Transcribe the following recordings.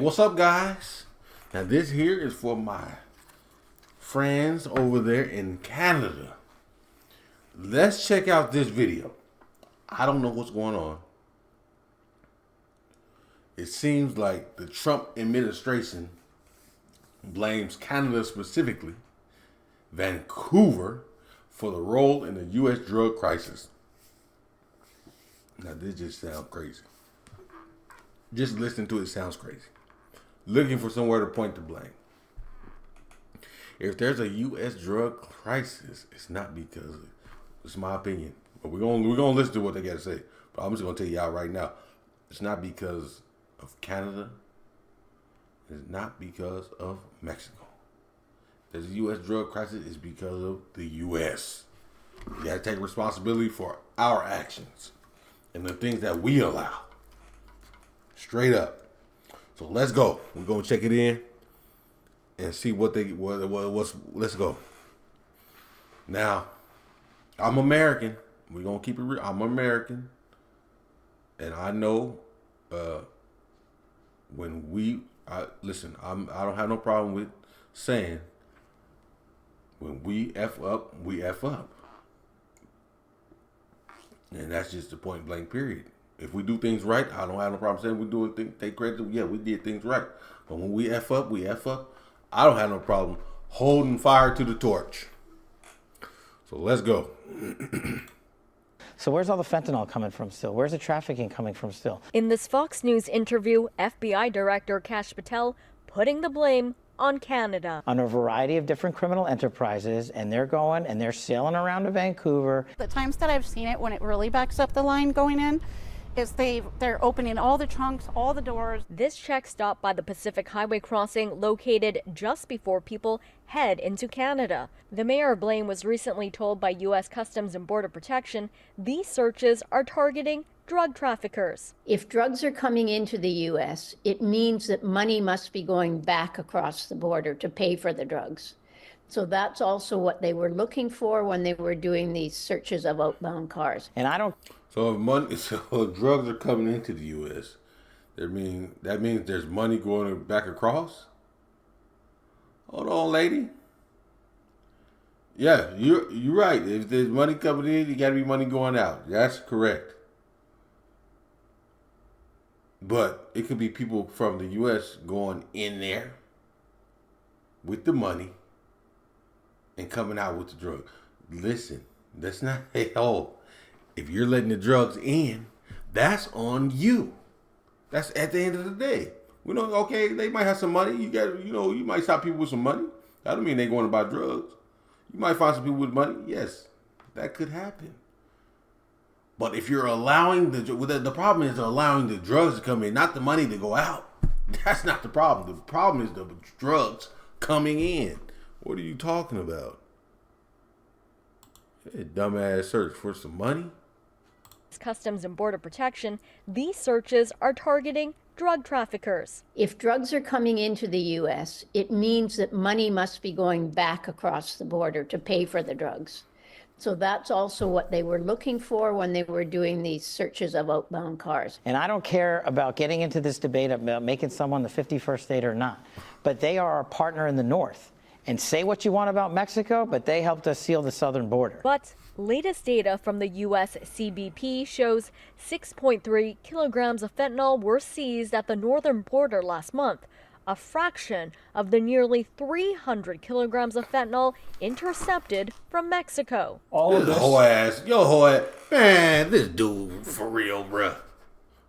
What's up, guys? Now this here is for my friends over there in Canada. Let's check out this video. I don't know what's going on. It seems like the Trump administration blames Canada, specifically Vancouver, for the role in the U.S. drug crisis. Now this just sounds crazy. Just listening to it sounds crazy. Looking for somewhere to point the blame. If there's a U.S. drug crisis, it's not because it's my opinion. But we're gonna listen to what they got to say. But I'm just gonna tell y'all right now, it's not because of Canada. It's not because of Mexico. There's a U.S. drug crisis. It's because of the U.S. We gotta take responsibility for our actions and the things that we allow. Straight up. So let's go. We're gonna check it in and see what's. Let's go. Now, I'm American. We're gonna keep it real. I'm American, and I know when listen. I don't have no problem with saying when we F up, we F up, and that's just the point blank period. If we do things right, I don't have no problem saying we do it. Take credit. Yeah, we did things right. But when we F up, we F up. I don't have no problem holding fire to the torch. So let's go. So where's all the fentanyl coming from still? Where's the trafficking coming from still? In this Fox News interview, FBI Director Kash Patel putting the blame on Canada. On a variety of different criminal enterprises, and they're going and they're sailing around to Vancouver. The times that I've seen it when it really backs up the line going in, is they're opening all the trunks, all the doors. This check stop by the Pacific Highway crossing located just before people head into Canada. The mayor of Blaine was recently told by U.S. Customs and Border Protection these searches are targeting drug traffickers. If drugs are coming into the U.S., it means that money must be going back across the border to pay for the drugs. So that's also what they were looking for when they were doing these searches of outbound cars. And I don't... So if drugs are coming into the U.S., that means there's money going back across? Hold on, lady. Yeah, you're right. If there's money coming in, you got to be money going out. That's correct. But it could be people from the U.S. going in there with the money and coming out with the drug. Listen, that's not if you're letting the drugs in, that's on you. That's at the end of the day. We know, okay, they might have some money. You might stop people with some money. That don't mean they're going to buy drugs. You might find some people with money. Yes, that could happen. But if you're allowing the problem is allowing the drugs to come in, not the money to go out. That's not the problem. The problem is the drugs coming in. What are you talking about? Hey, dumbass search for some money? Customs and Border Protection, these searches are targeting drug traffickers. If drugs are coming into the U.S., it means that money must be going back across the border to pay for the drugs. So that's also what they were looking for when they were doing these searches of outbound cars. And I don't care about getting into this debate about making someone the 51st state or not, but they are our partner in the North. And say what you want about Mexico, but they helped us seal the southern border. But latest data from the U.S. CBP shows 6.3 kilograms of fentanyl were seized at the northern border last month, a fraction of the nearly 300 kilograms of fentanyl intercepted from Mexico. All of this. Whole ass. Man, this dude, for real, bruh.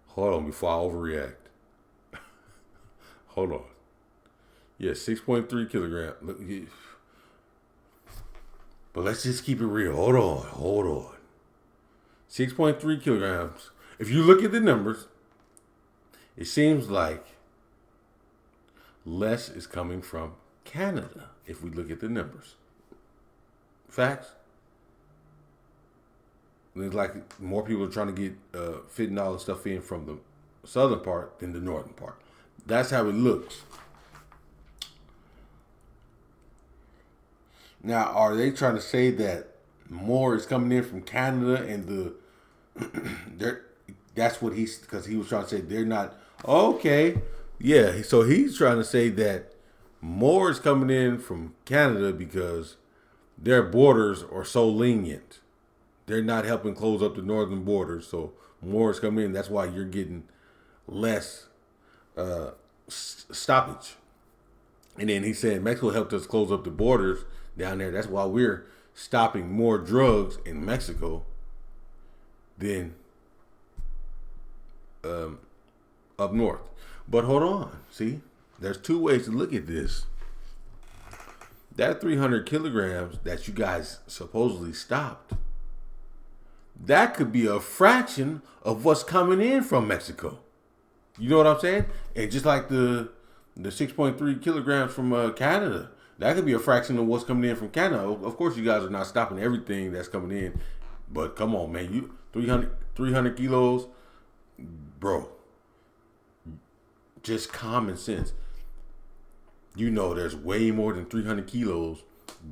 Hold on before I overreact. Hold on. Yeah, 6.3 kilograms. Look, but let's just keep it real. Hold on. 6.3 kilograms. If you look at the numbers, it seems like less is coming from Canada if we look at the numbers. Facts. It's like more people are trying to get fentanyl and stuff in from the southern part than the northern part. That's how it looks. Now, are they trying to say that more is coming in from Canada and that's what because he was trying to say they're not, okay, Yeah, so he's trying to say that more is coming in from Canada because their borders are so lenient. They're not helping close up the northern borders, so more is coming in. That's why you're getting less stoppage. And then he said Mexico helped us close up the borders down there. That's why we're stopping more drugs in Mexico than up north. But hold on. See, there's two ways to look at this. That 300 kilograms that you guys supposedly stopped, that could be a fraction of what's coming in from Mexico. You know what I'm saying? And just like the 6.3 kilograms from Canada, that could be a fraction of what's coming in from Canada. Of course, you guys are not stopping everything that's coming in, but come on, man, you 300 kilos, bro. Just common sense. You know, there's way more than 300 kilos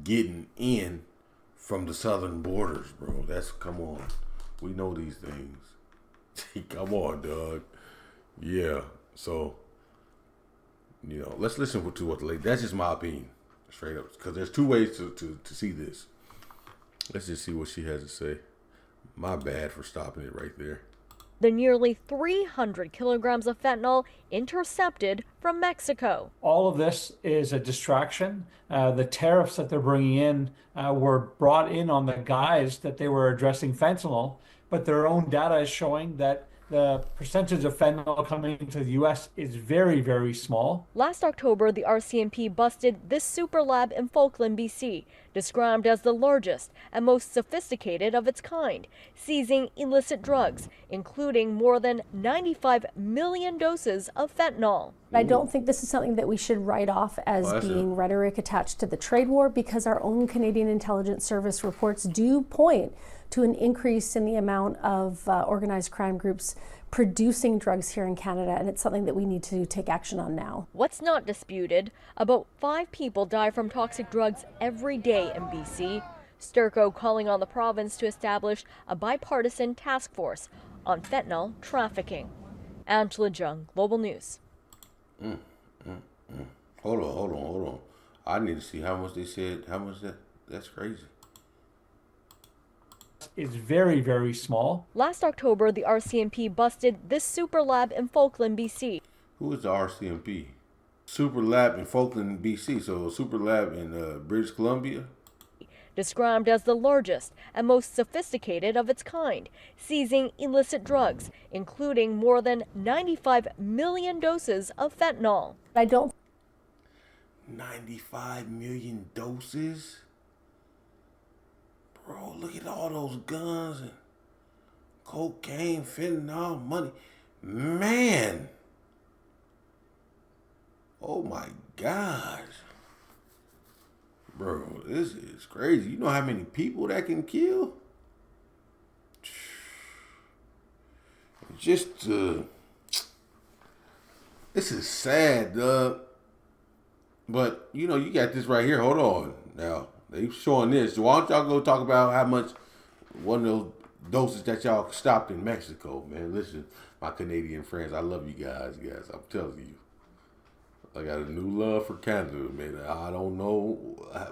getting in from the southern borders, bro. Come on. We know these things. Come on, dog. Yeah. So, let's listen to what the lady. That's just my opinion, straight up. Because there's two ways to see this. Let's just see what she has to say. My bad for stopping it right there. The nearly 300 kilograms of fentanyl intercepted from Mexico. All of this is a distraction. The tariffs that they're bringing in were brought in on the guise that they were addressing fentanyl, but their own data is showing that the percentage of fentanyl coming into the U.S. is very, very small. Last October, the RCMP busted this super lab in Falkland, BC, described as the largest and most sophisticated of its kind, seizing illicit drugs, including more than 95 million doses of fentanyl. I don't think this is something that we should write off as being rhetoric attached to the trade war, because our own Canadian Intelligence Service reports do point to an increase in the amount of organized crime groups producing drugs here in Canada, and it's something that we need to take action on now. What's not disputed, about 5 people die from toxic drugs every day in BC. Sturco calling on the province to establish a bipartisan task force on fentanyl trafficking. Angela Jung, Global News. Hold on. I need to see how much they said. How much that's crazy. Is very, very small. Last October, the RCMP busted this super lab in Falkland, BC. Who is the RCMP? Super lab in Falkland, BC. So a super lab in British Columbia? Described as the largest and most sophisticated of its kind, seizing illicit drugs, including more than 95 million doses of fentanyl. I don't. 95 million doses? Bro, look at all those guns and cocaine, fentanyl, money. Man. Oh my gosh. Bro, this is crazy. You know how many people that can kill? This is sad, Doug. But, you got this right here. Hold on. Now, they showing this. So why don't y'all go talk about how much one of those doses that y'all stopped in Mexico, man. Listen, my Canadian friends, I love you guys. I'm telling you. I got a new love for Canada, man. I don't know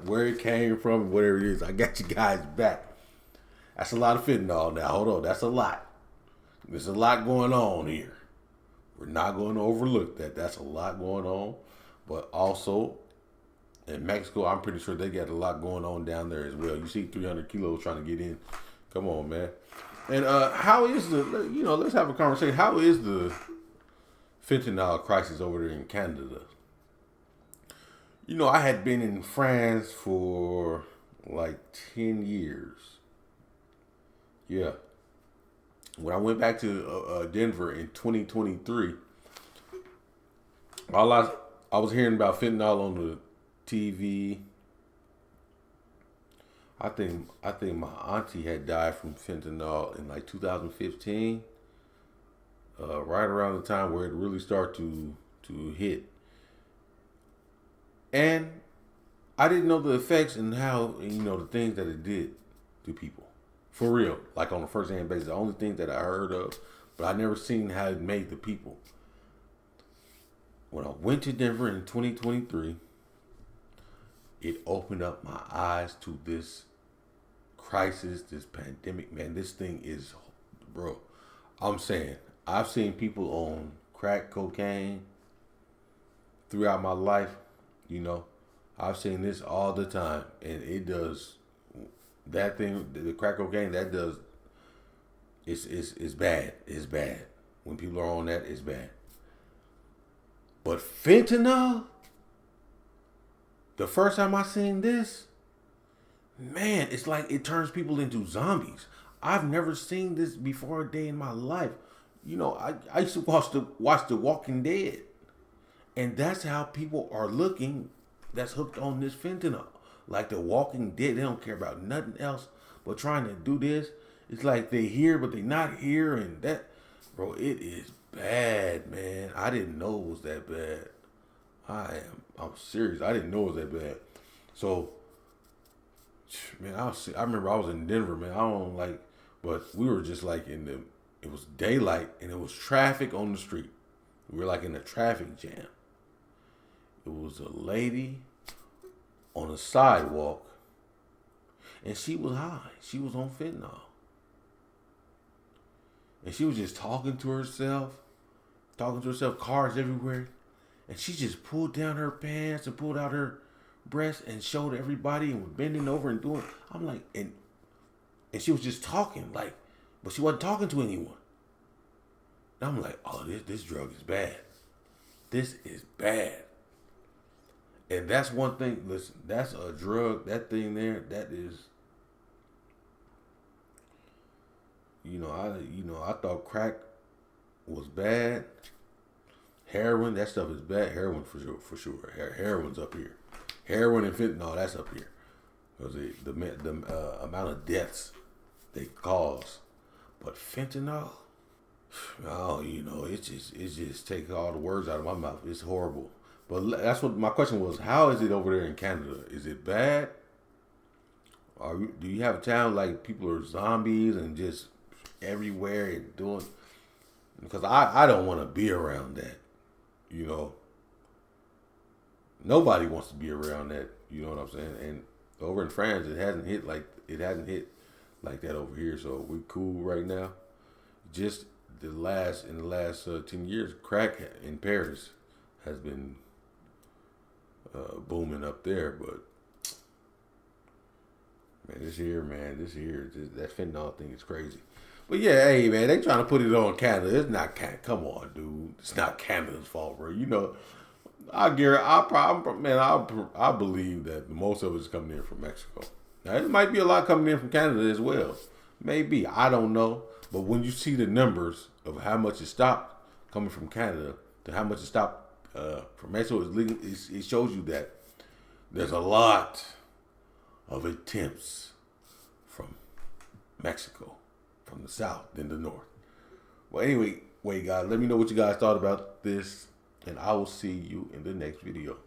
where it came from, whatever it is. I got you guys back. That's a lot of fentanyl now. Hold on. That's a lot. There's a lot going on here. We're not going to overlook that. That's a lot going on. But also, in Mexico, I'm pretty sure they got a lot going on down there as well. You see 300 kilos trying to get in. Come on, man. And how is let's have a conversation. How is the fentanyl crisis over there in Canada? I had been in France for like 10 years. Yeah. When I went back to Denver in 2023, I was hearing about fentanyl on the TV. I think my auntie had died from fentanyl in like 2015, right around the time where it really started to hit. And I didn't know the effects and how, the things that it did to people. For real, like on a first-hand basis. The only thing that I heard of, but I never seen how it made the people. when I went to Denver in 2023, it opened up my eyes to this crisis, this pandemic. Man, this thing is, bro. I'm saying, I've seen people on crack cocaine throughout my life. You know, I've seen this all the time, and it does that thing. The crack cocaine that does. It's bad. It's bad. When people are on that, it's bad. But fentanyl, the first time I seen this, man, it's like it turns people into zombies. I've never seen this before a day in my life. You know, I used to watch The Walking Dead. And that's how people are looking that's hooked on this fentanyl. Like The Walking Dead, they don't care about nothing else but trying to do this. It's like they here, but they not here. And that, bro, it is bad, man. I didn't know it was that bad. I'm serious. I didn't know it was that bad. So, man, I remember I was in Denver, man. I don't like, but we were just like it was daylight and it was traffic on the street. We were like in a traffic jam. It was a lady on a sidewalk and she was high. She was on fentanyl. And she was just talking to herself, cars everywhere. And she just pulled down her pants and pulled out her breast and showed everybody and was bending over and doing. I'm like, and she was just talking, like, but she wasn't talking to anyone. And I'm like, oh, this drug is bad. This is bad. And that's one thing, listen, that's a drug, that thing there, that is, I thought crack was bad. Heroin, that stuff is bad. Heroin for sure. Heroin's up here. Heroin and fentanyl, that's up here. Because the amount of deaths they cause. But fentanyl, oh, it just takes all the words out of my mouth. It's horrible. But that's what my question was. How is it over there in Canada? Is it bad? Do you have a town like people are zombies and just everywhere and doing? Because I don't want to be around that. Nobody wants to be around that. You know what I'm saying? And over in France, it hasn't hit like that over here. So we're cool right now. Just in the last 10 years, crack in Paris has been booming up there. But man, that fentanyl thing is crazy. But yeah, hey man, they trying to put it on Canada. It's not Canada. Come on, dude. It's not Canada's fault, bro. I believe that most of it's coming in from Mexico. Now, it might be a lot coming in from Canada as well. Maybe. I don't know. But when you see the numbers of how much it stopped coming from Canada to how much it stopped from Mexico, it shows you that there's a lot of attempts from Mexico, from the south than the north. Well, anyway, guys, let me know what you guys thought about this, and I will see you in the next video.